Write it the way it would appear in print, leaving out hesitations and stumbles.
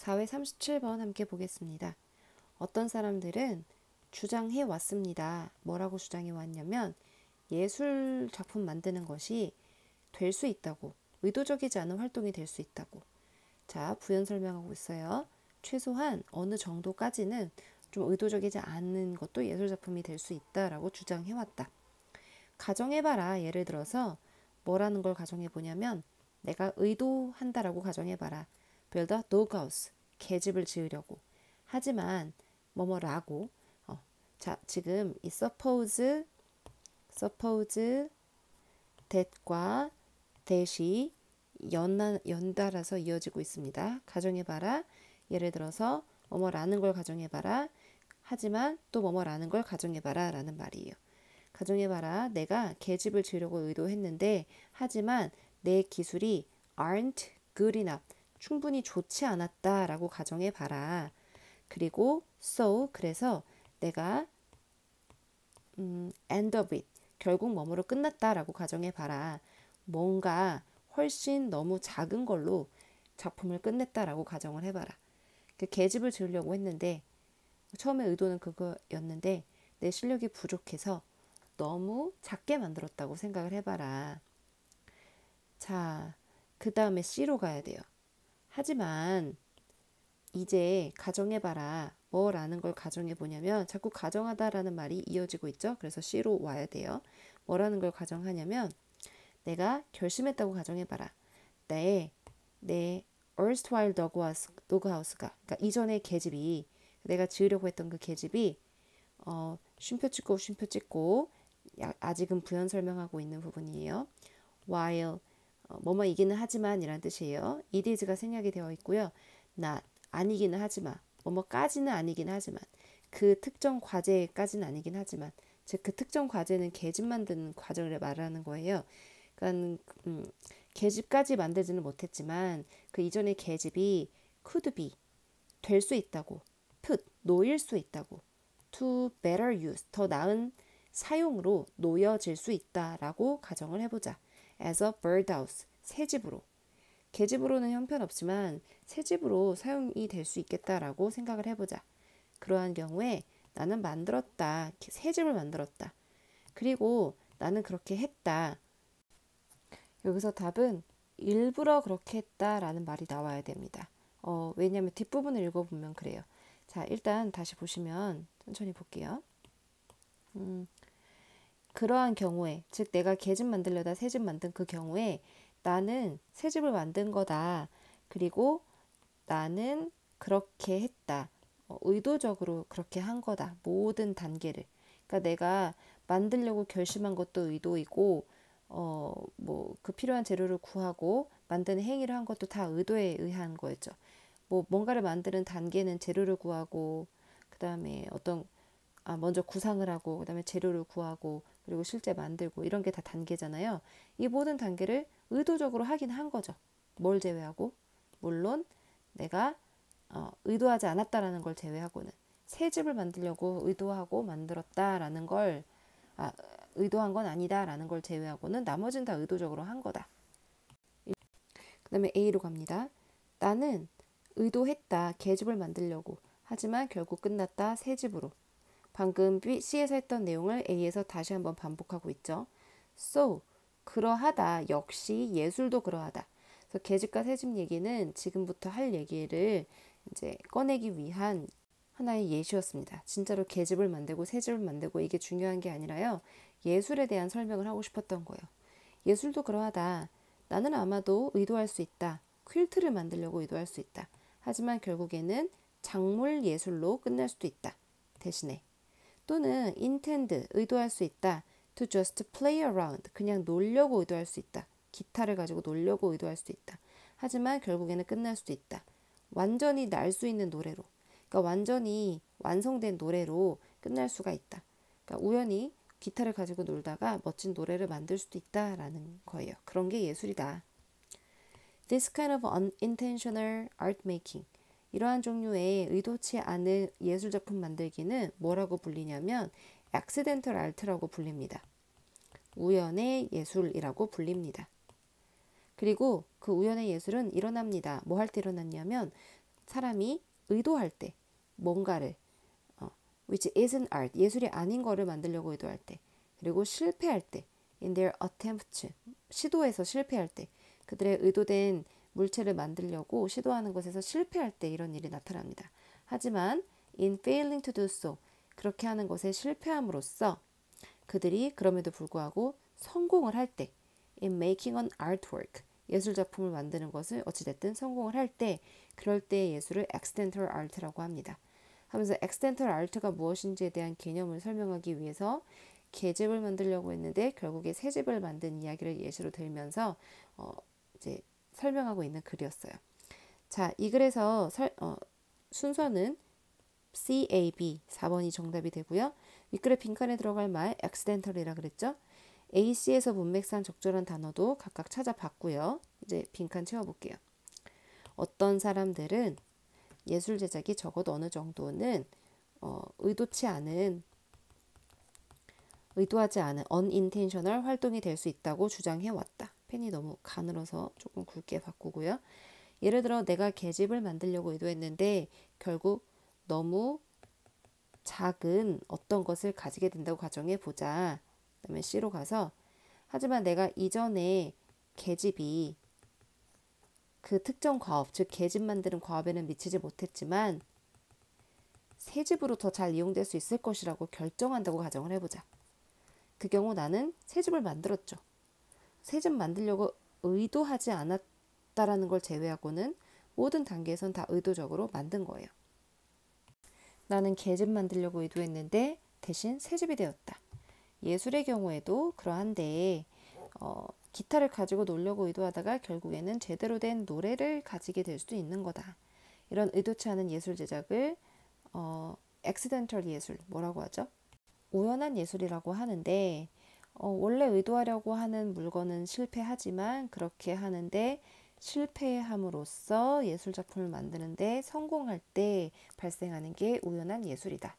4회 37번 함께 보겠습니다. 어떤 사람들은 주장해 왔습니다. 뭐라고 주장해 왔냐면 예술 작품 만드는 것이 될 수 있다고, 의도적이지 않은 활동이 될 수 있다고. 자, 부연 설명하고 있어요. 최소한 어느 정도까지는 좀 의도적이지 않은 것도 예술 작품이 될 수 있다라고 주장해 왔다. 가정해봐라. 예를 들어서 뭐라는 걸 가정해보냐면 내가 의도한다라고 가정해봐라. build a doghouse. 계집을 지으려고. 하지만 뭐뭐라고. 자, 지금 이 suppose that과 that이 연달아서 이어지고 있습니다. 가정해봐라. 예를 들어서 뭐뭐라는 걸 가정해봐라. 하지만 또 뭐뭐라는 걸 가정해봐라 라는 말이에요. 가정해봐라. 내가 계집을 지으려고 의도했는데 하지만 내 기술이 aren't good enough. 충분히 좋지 않았다 라고 가정해봐라. 그리고 so 그래서 내가 end of it. 결국 뭐뭐로 끝났다 라고 가정해봐라. 뭔가 훨씬 너무 작은 걸로 작품을 끝냈다 라고 가정을 해봐라. 그 계집을 지으려고 했는데 처음에 의도는 그거였는데 내 실력이 부족해서 너무 작게 만들었다고 생각을 해봐라. 자, 그 다음에 C로 가야 돼요. 하지만 이제 가정해봐라. 뭐라는 걸 가정해보냐면 자꾸 가정하다라는 말이 이어지고 있죠. 그래서 C로 와야 돼요. 뭐라는 걸 가정하냐면 내가 결심했다고 가정해봐라. 내 erstwhile doghouse가 그러니까 이전의 계집이 내가 지으려고 했던 그 계집이 쉼표 찍고 아직은 부연 설명하고 있는 부분이에요. while 뭐뭐이기는 하지만 이란 뜻이에요. it is가 생략이 되어 있고요. not 아니기는 하지만 뭐뭐까지는 아니긴 하지만 그 특정 과제까지는 아니긴 하지만 즉 그 특정 과제는 계집 만드는 과정을 말하는 거예요. 그러니까 계집까지 만들지는 못했지만 그 이전의 계집이 could be 될 수 있다고 put 놓일 수 있다고 to better use 더 나은 사용으로 놓여질 수 있다라고 가정을 해보자. as a birdhouse 새집으로 계집으로는 형편없지만 새집으로 사용이 될 수 있겠다라고 생각을 해보자. 그러한 경우에 나는 만들었다. 새집을 만들었다. 그리고 나는 그렇게 했다. 여기서 답은 일부러 그렇게 했다라는 말이 나와야 됩니다. 왜냐하면 뒷부분을 읽어보면 그래요. 자, 일단 다시 보시면 천천히 볼게요. 그러한 경우에, 즉 내가 계집 만들려다 새집 만든 그 경우에 나는 새집을 만든 거다. 그리고 나는 그렇게 했다. 의도적으로 그렇게 한 거다. 모든 단계를. 그러니까 내가 만들려고 결심한 것도 의도이고 뭐 그 필요한 재료를 구하고 만드는 행위를 한 것도 다 의도에 의한 거였죠. 뭐 뭔가를 만드는 단계는 재료를 구하고 그다음에 먼저 구상을 하고 그다음에 재료를 구하고 그리고 실제 만들고 이런 게 다 단계잖아요. 이 모든 단계를 의도적으로 하긴 한 거죠. 뭘 제외하고? 물론 내가 의도하지 않았다라는 걸 제외하고는 새 집을 만들려고 의도하고 만들었다라는 걸 의도한 건 아니다라는 걸 제외하고는 나머지는 다 의도적으로 한 거다. 그 다음에 A로 갑니다. 나는 의도했다. 계집을 만들려고. 하지만 결국 끝났다. 새 집으로. 방금 C에서 했던 내용을 A에서 다시 한번 반복하고 있죠. So, 그러하다. 역시 예술도 그러하다. 그래서 계집과 새집 얘기는 지금부터 할 얘기를 이제 꺼내기 위한 하나의 예시였습니다. 진짜로 계집을 만들고 새집을 만들고 이게 중요한 게 아니라요. 예술에 대한 설명을 하고 싶었던 거예요. 예술도 그러하다. 나는 아마도 의도할 수 있다. 퀼트를 만들려고 의도할 수 있다. 하지만 결국에는 작물 예술로 끝날 수도 있다. 대신에 또는 intend 의도할 수 있다. to just play around 그냥 놀려고 의도할 수 있다. 기타를 가지고 놀려고 의도할 수도 있다. 하지만 결국에는 끝날 수도 있다. 완전히 날 수 있는 노래로 그러니까 완전히 완성된 노래로 끝날 수가 있다. 그러니까 우연히 기타를 가지고 놀다가 멋진 노래를 만들 수도 있다라는 거예요. 그런 게 예술이다. This kind of unintentional art making 이러한 종류의 의도치 않은 예술작품 만들기는 뭐라고 불리냐면 accidental art라고 불립니다. 우연의 예술이라고 불립니다. 그리고 그 우연의 예술은 일어납니다. 뭐 할 때 일어났냐면 사람이 의도할 때 뭔가를 which isn't art, 예술이 아닌 거를 만들려고 의도할 때, 그리고 실패할 때, in their attempt, 시도해서 실패할 때, 그들의 의도된 물체를 만들려고 시도하는 것에서 실패할 때 이런 일이 나타납니다. 하지만 in failing to do so, 그렇게 하는 것에 실패함으로써 그들이 그럼에도 불구하고 성공을 할 때, in making an artwork, 예술 작품을 만드는 것을 어찌됐든 성공을 할 때, 그럴 때의 예술을 accidental art라고 합니다. 하면서 accidental art가 무엇인지에 대한 개념을 설명하기 위해서 계집을 만들려고 했는데 결국에 새집을 만든 이야기를 예시로 들면서 이제 설명하고 있는 글이었어요. 자, 이 글에서 순서는 CAB 4번이 정답이 되고요. 윗글에 빈칸에 들어갈 말 accidental이라 그랬죠. AC에서 문맥상 적절한 단어도 각각 찾아봤고요. 이제 빈칸 채워볼게요. 어떤 사람들은 예술 제작이 적어도 어느 정도는 의도하지 않은 unintentional 활동이 될 수 있다고 주장해 왔다. 펜이 너무 가늘어서 조금 굵게 바꾸고요. 예를 들어 내가 계집을 만들려고 의도했는데 결국 너무 작은 어떤 것을 가지게 된다고 가정해 보자. 그다음에 C로 가서 하지만 내가 이전에 계집이 그 특정 과업, 즉 계집 만드는 과업에는 미치지 못했지만 새 집으로 더 잘 이용될 수 있을 것이라고 결정한다고 가정을 해보자. 그 경우 나는 새 집을 만들었죠. 새 집 만들려고 의도하지 않았다라는 걸 제외하고는 모든 단계에선 다 의도적으로 만든 거예요. 나는 계집 만들려고 의도했는데 대신 새 집이 되었다. 예술의 경우에도 그러한데 기타를 가지고 놀려고 의도하다가 결국에는 제대로 된 노래를 가지게 될 수도 있는 거다. 이런 의도치 않은 예술 제작을 accidental 예술, 뭐라고 하죠? 우연한 예술이라고 하는데 원래 의도하려고 하는 물건은 실패하지만 그렇게 하는데 실패함으로써 예술 작품을 만드는데 성공할 때 발생하는 게 우연한 예술이다.